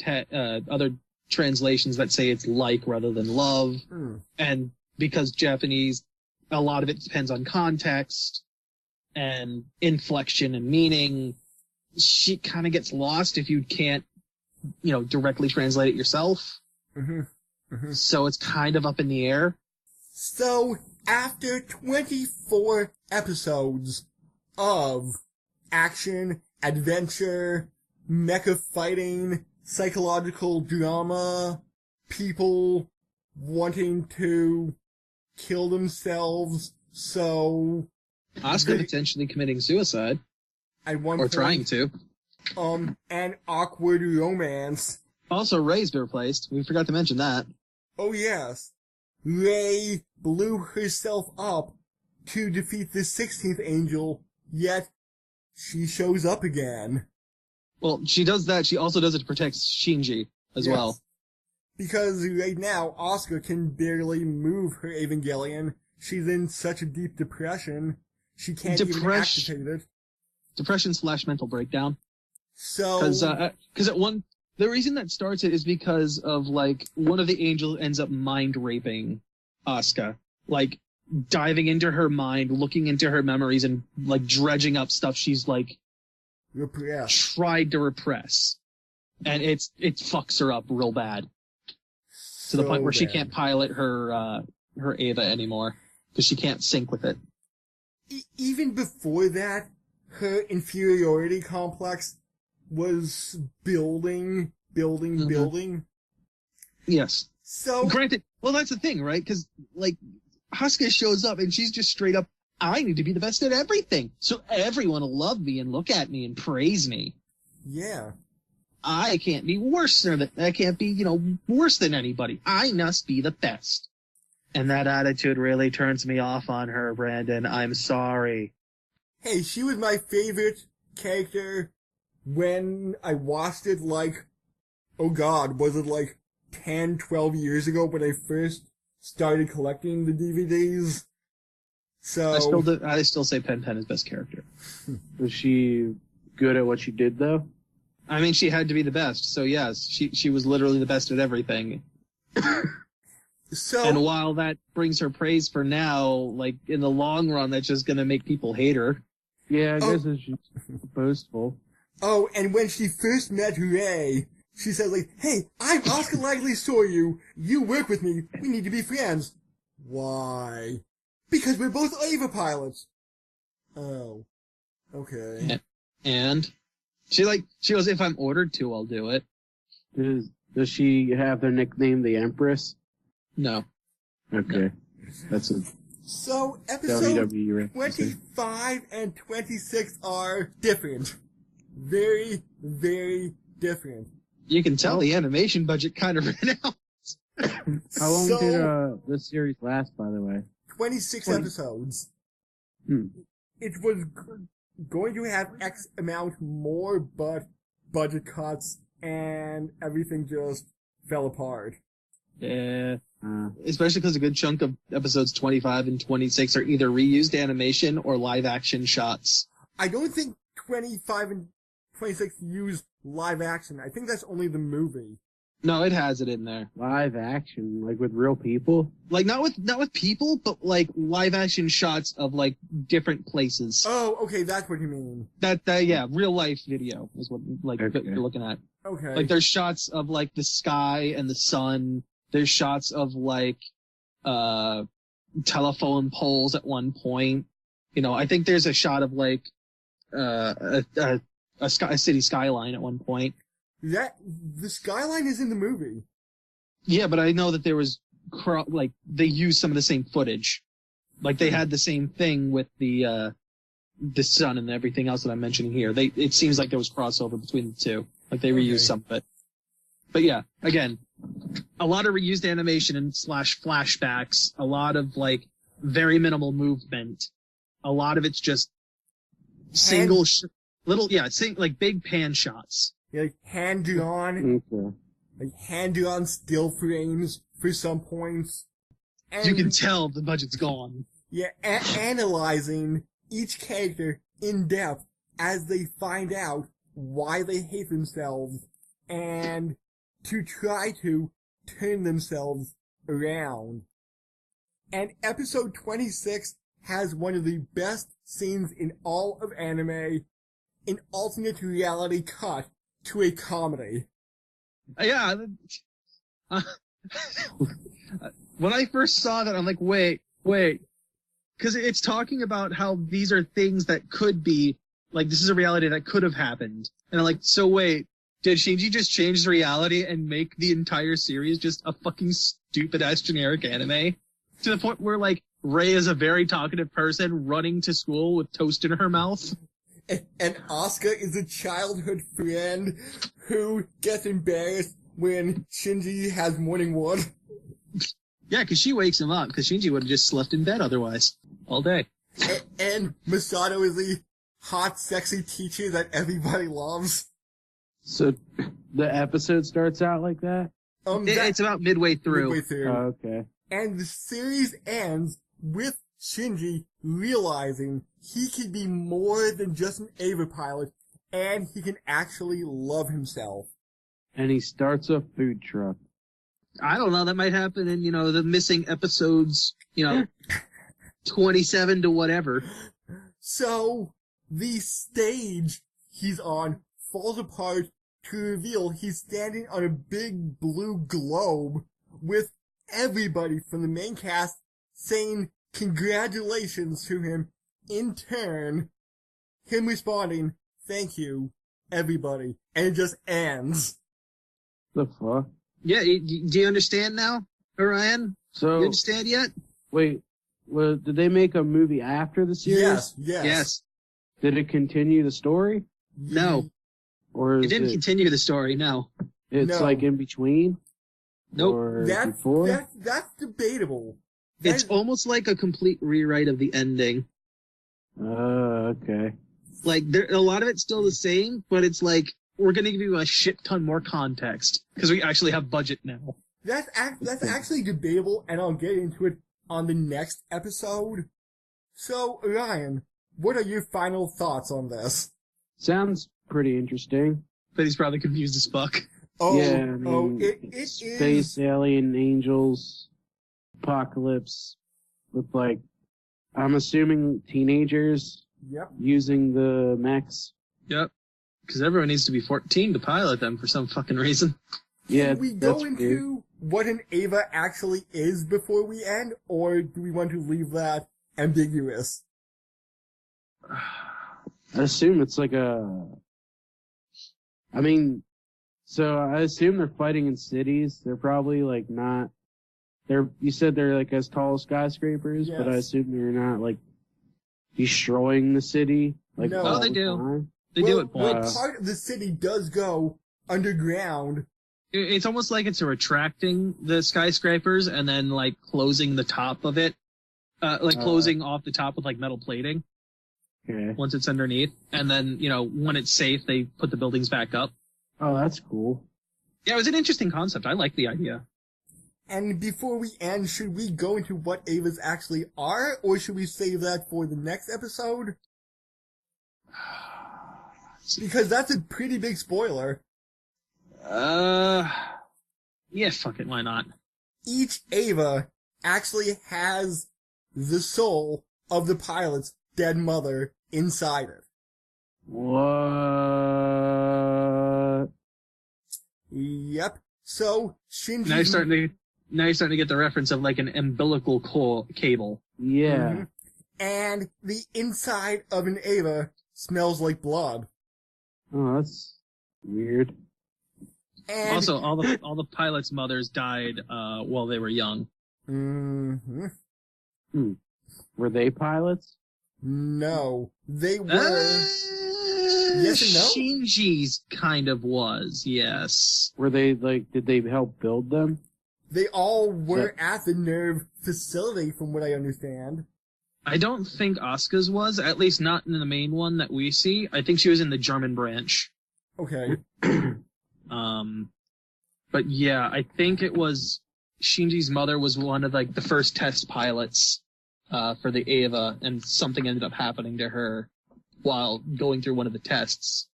translations that say it's like rather than love. And because Japanese, a lot of it depends on context and inflection and meaning, she kind of gets lost if you can't, directly translate it yourself. So it's kind of up in the air. So, after 24 episodes of action, adventure, mecha fighting, psychological drama, people wanting to kill themselves, so... Asuka potentially committing suicide. At one or point, trying to. An awkward romance. Also, Ray's been replaced. We forgot to mention that. Oh yes. Ray blew herself up to defeat the 16th angel, yet she shows up again. Well, she does that. She also does it to protect Shinji as well. Because right now, Asuka can barely move her Evangelion. She's in such a deep depression, she can't even activate it. Depression/mental breakdown. So... Because the reason that starts it is because of, one of the angels ends up mind raping Asuka. Diving into her mind, looking into her memories, and, dredging up stuff she's, repressed. Tried to repress. And it fucks her up real bad. To the point where she can't pilot her Eva anymore. Because she can't sync with it. Even before that, her inferiority complex was building. Yes. So... Granted, well, that's the thing, right? Because, Asuka shows up and she's just straight up, I need to be the best at everything. So everyone will love me and look at me and praise me. Yeah. I can't be worse than worse than anybody. I must be the best. And that attitude really turns me off on her, Brandon. I'm sorry. Hey, she was my favorite character when I watched it, oh god, was it 10, 12 years ago when I first started collecting the DVDs? So... I still say Pen Pen is best character. Was she good at what she did, though? I mean, she had to be the best, so yes, she was literally the best at everything. So... And while that brings her praise for now, in the long run, that's just gonna make people hate her. Yeah, I guess it's just boastful. Oh, and when she first met Ray, she said, hey, I'm Asuka Langley Soryu. You work with me. We need to be friends. Why? Because we're both Eva pilots. Oh. Okay. And? She goes, if I'm ordered to, I'll do it. Does she have the nickname the Empress? No. Okay. No. That's a... So, episode WWE 25 and 26 are different. Very, very different. You can tell the animation budget kind of ran out. How long did this series last, by the way? 26 episodes. It was going to have X amount more, but budget cuts and everything just fell apart. Yeah. Especially because a good chunk of episodes 25 and 26 are either reused animation or live action shots. I don't think 25 and 26 use live action. I think that's only the movie. No, it has it in there. Live action, with real people? Not with people, but live action shots of different places. Oh, okay, that's what you mean. Yeah, real life video is what okay. you're looking at. Okay. There's shots of the sky and the sun. There's shots of telephone poles at one point. I think there's a shot of a city skyline at one point. The skyline is in the movie. Yeah, but I know that there was they used some of the same footage. They had the same thing with the sun and everything else that I'm mentioning here. It seems like there was crossover between the two. They reused some of it. But yeah, again, a lot of reused animation and flashbacks, a lot of very minimal movement. A lot of it's just single big pan shots. Yeah, hand-drawn. Okay. Hand-drawn still frames for some points. And, you can tell the budget's gone. Yeah, analyzing each character in depth as they find out why they hate themselves and to try to turn themselves around. And episode 26 has one of the best scenes in all of anime, an alternate reality cut to a comedy. Yeah. When I first saw that, I'm like, wait. Because it's talking about how these are things that could be, like, this is a reality that could have happened. And I'm like, so wait, did Shinji just change the reality and make the entire series just a fucking stupid-ass generic anime? To the point where, like, Rei is a very talkative person running to school with toast in her mouth. And Asuka is a childhood friend who gets embarrassed when Shinji has morning wood. Yeah, because she wakes him up, because Shinji would have just slept in bed otherwise, all day. And Masato is the hot, sexy teacher that everybody loves. So the episode starts out like that? It's about midway through. Oh, okay. And the series ends with Shinji realizing he can be more than just an Eva pilot, and he can actually love himself. And he starts a food truck. I don't know, that might happen in, the missing episodes, 27 to whatever. So, the stage he's on falls apart to reveal he's standing on a big blue globe with everybody from the main cast saying congratulations to him in turn, him responding, thank you, everybody, and it just ends. The fuck? Yeah, do you understand now, Orion? So, you understand yet? Wait, did they make a movie after the series? Yes. Did it continue the story? No. Or It didn't continue the story, no. It's No. like in between? Nope. Or That's before? that's debatable. It's almost like a complete rewrite of the ending. Okay. Like, a lot of it's still the same, but it's like, we're gonna give you a shit ton more context, because we actually have budget now. That's actually debatable, and I'll get into it on the next episode. So, Ryan, what are your final thoughts on this? Sounds pretty interesting. But he's probably confused as fuck. Oh, Yeah, I mean, it space, is. alien, angels, apocalypse, with like, I'm assuming teenagers Yep. using the mechs. Yep. Because everyone needs to be 14 to pilot them for some fucking reason. Yeah, Can we that's go into weird. what an Ava actually is before we end, or do we want to leave that ambiguous? I assume it's like I mean, so I assume they're fighting in cities. They're probably like not, you said they're like as tall as skyscrapers, but I Yes. assume they're not like destroying the city. Like No. all Oh, they the do. time. They do it Well, points. part of the city does go underground. It's almost like it's retracting the skyscrapers and then, like, closing the top of it. Closing off the top with, like, metal plating Okay. once it's underneath. And then, when it's safe, they put the buildings back up. Oh, that's cool. Yeah, it was an interesting concept. I like the idea. And before we end, should we go into what Avas actually are, or should we save that for the next episode? Because that's a pretty big spoiler. Yeah, fuck it, why not? Each Ava actually has the soul of the pilot's dead mother inside it. What? Yep. So, Shinji... Now you're starting to get the reference of, like, an umbilical cable. Yeah. Mhm. And the inside of an Ava smells like blood. Oh, that's weird. And... Also, all the pilots' mothers died while they were young. Mm-hmm. Were they pilots? No. They were... Yes and no? Shinji's kind of was, yes. Were they like? Did they help build them? They all were at the nerve facility, from what I understand. I don't think Asuka's was, at least not in the main one that we see. I think she was in the German branch. Okay. But yeah, I think it was Shinji's mother was one of like the first test pilots for the Eva, and something ended up happening to her while going through one of the tests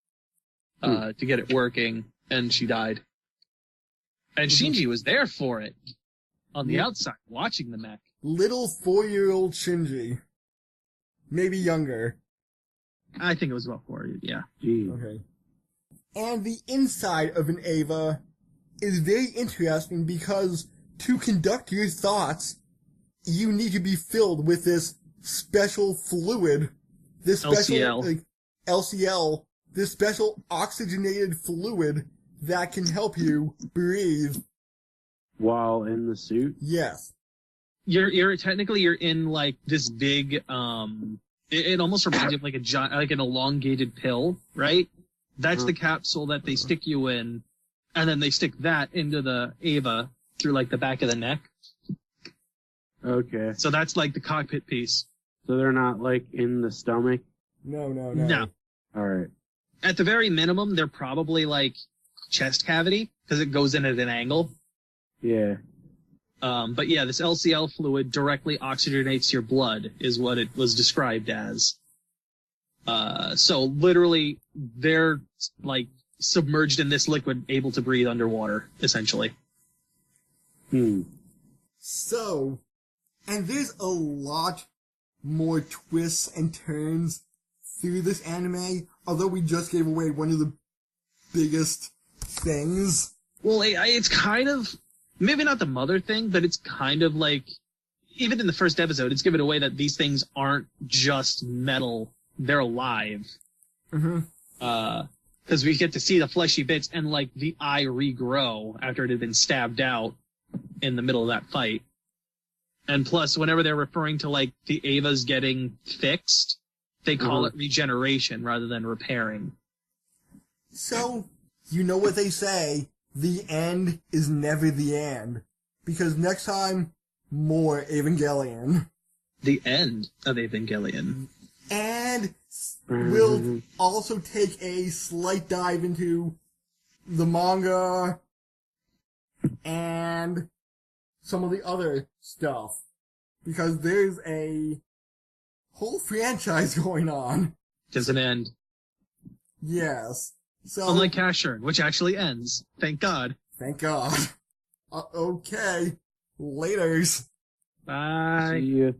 to get it working, and she died. And Shinji was there for it. On the outside, watching the mech. Little 4-year-old Shinji. Maybe younger. I think it was about 4, yeah. Gee. Okay. And the inside of an Eva is very interesting because to conduct your thoughts, you need to be filled with this special fluid, this special LCL. LCL, this special oxygenated fluid that can help you breathe. While in the suit? Yes. You're technically in like this big it almost reminds you of like a giant, like an elongated pill, right? That's the capsule that they stick you in, and then they stick that into the Eva through like the back of the neck. Okay. So that's like the cockpit piece. So they're not like in the stomach? No. No. Alright. At the very minimum, they're probably like chest cavity because it goes in at an angle. Yeah. But yeah, this LCL fluid directly oxygenates your blood is what it was described as. So literally they're like submerged in this liquid, able to breathe underwater, essentially. So, and there's a lot more twists and turns through this anime, although we just gave away one of the biggest things. Well, it's kind of, maybe not the mother thing, but it's kind of like, even in the first episode, it's given away that these things aren't just metal, they're alive. Mm-hmm. Because we get to see the fleshy bits and, like, the eye regrow after it had been stabbed out in the middle of that fight. And plus, whenever they're referring to, like, the Evas getting fixed, they call it regeneration rather than repairing. So, you know what they say, the end is never the end. Because next time, more Evangelion. The end of Evangelion. And we'll also take a slight dive into the manga and some of the other stuff. Because there's a whole franchise going on. Doesn't end. Yes. So, Unlike Casshern, which actually ends. Thank God. thank God. Okay. Laters. Bye. See ya.